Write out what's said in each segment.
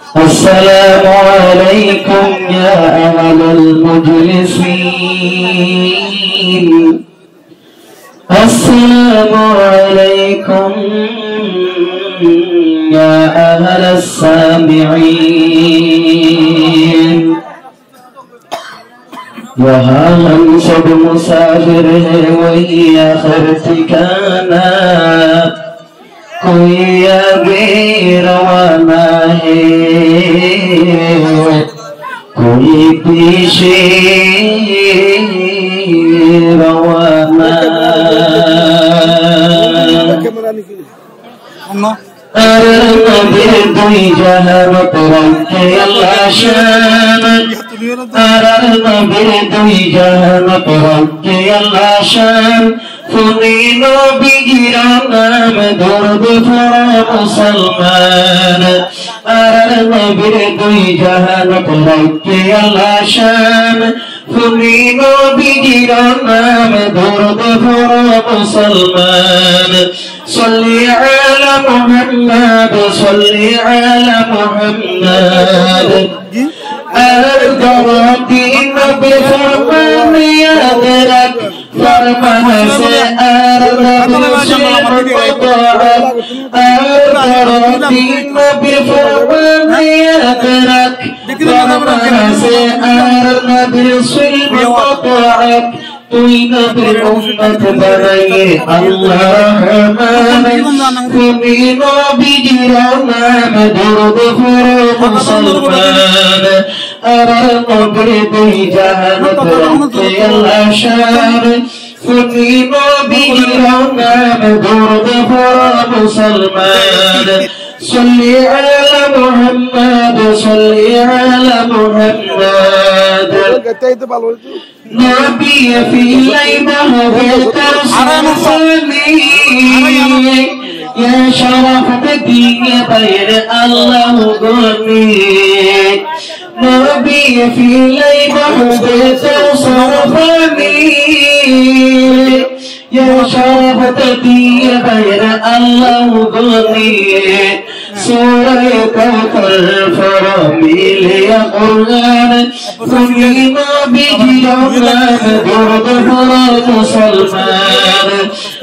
السلام عليكم يا أهل المجلسين. السلام عليكم يا أهل السامعين. यहाँ हम सब मुसाफिर हैं वही आखिर ठिकाना, कोई आगे रवाना है कोई पीछे रवाना। दुई जहान तरक्के अल्लाह शान, दुई जहान तरक्के अल्लाह शान। फुनीनो बिगिरा नाम दर्द फरा मुसलमान, नबीर दुई जहान तरक्के अल्लाह शान। फुनीनो बिगिरा नाम दर्द फरा मुसलमान। सल्ली अला मुहम्मद सल्ली अला मुहम्मद। दीन बेफरमान याद रख, फरमान से दीन बेफरमान याद रख, फरमान से তুই নবীর উম্মত বানাইয়ে আল্লাহ রহমান। তুমি নবীজির নাম দরুদ পড়ো মুসলমান, আর নবীর দুই জাহান রক্ষে আল্লাহ শান। তুমি নবীজির নাম দরুদ পড়ো মুসলমান। صلي على محمد صلي على محمد। نبي في ليبه بالترسمي يا شرف الدين بين الله غني. نبي في ليبه بالترسمي يا شرف الدين بين الله غني. سورة كوثر فراميل يا قرآن، فمينا بجيرنا درد فرا مسلمان.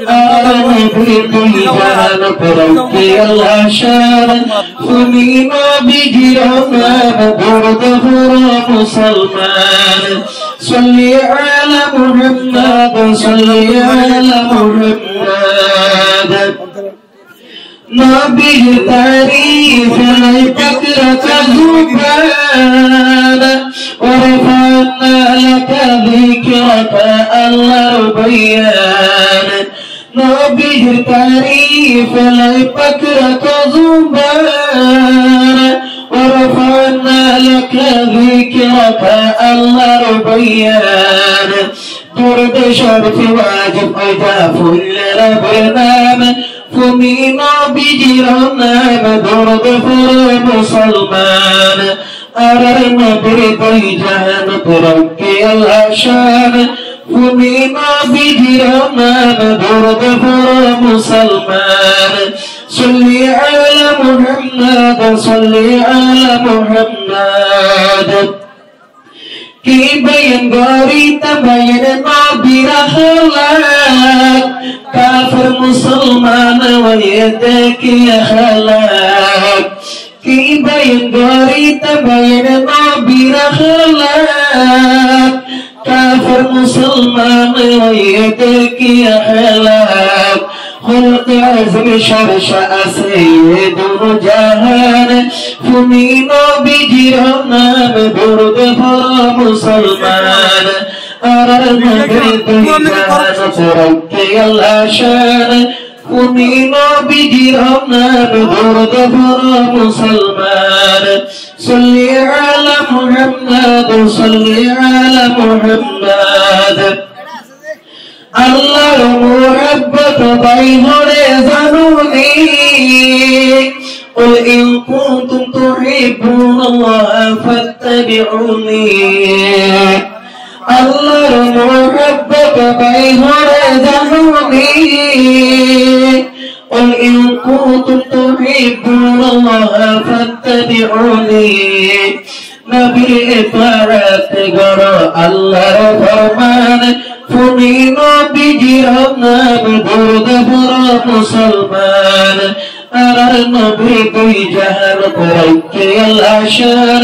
آمن بالجان بركي الله شان، فمينا بجيرنا درد فرا مسلمان. صلي على محمد صلي على محمد। نبي تعريف لك زبان، ورفعنا لك ذكرك الله بيان. نبي تعريف لك زبان، ورفعنا لك ذكرك الله بيان. درد شرف واجب أجاف لربنام، فمينا بجيرنا درد فر مسلمان. أرنا برد جهان تركي الأشان، فمينا بجيرنا درد فر مسلمان. صلي على محمد صلي على محمد। কি বয়ান গরি তবয়ন নবীর হালাত, কাফির মুসলমান ওয়ে দেখি হালাত। কি বয়ান গরি তবয়ন নবীর হালাত, কাফির মুসলমান ওয়ে দেখি হালাত। خلق عزم شرش أسيد جهان، فمينا بجيرنا برد فرا مسلمان. أرنا برد جهان تركي الأشان، فمينا بجيرنا برد فرا مسلمان. صلي على محمد صلي على محمد। আল্লাহর মুহাব্বত বাইরে জানুনি, قل إن كنتم تحبون الله فاتبعوني। আল্লাহর মুহাব্বত পাই হরে জানুনি قل إن كنتم تحبون الله فاتبعوني নবীর ইতাআত করো আল্লাহর ফরমান তুমি নবীজির নাম দরুদ পড়ো মুসলমান আর নবী দুই জাহান করাইতে আল্লাহ শান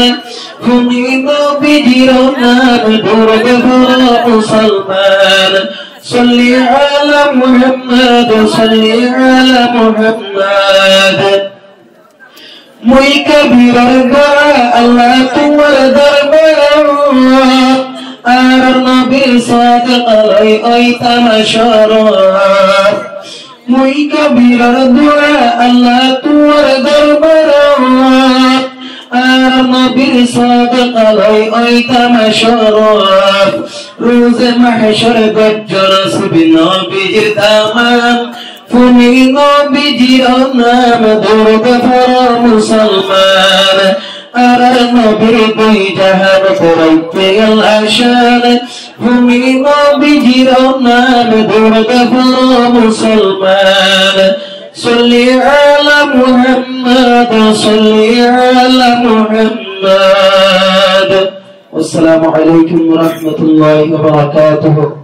তুমি নবীজির নাম দরুদ পড়ো মুসলমান صلي على محمد صلي على محمد muy kabir dua Allah tuwar darbar ar nabi sadiq alai ay tamashara muy kabir dua Allah tuwar darbar ar nabi sadiq alai ay tamashara روز محشر গজ্জর সুবি নবীর তামাম তুমি নবীজির নাম দরুদ পড়ো মুসলমান আর নবীর দুই জাহান করাইতে আল্লাহ শান তুমি নবীজির নাম দরুদ পড়ো মুসলমান صلي على محمد صلي على محمد والسلام عليكم ورحمة الله وبركاته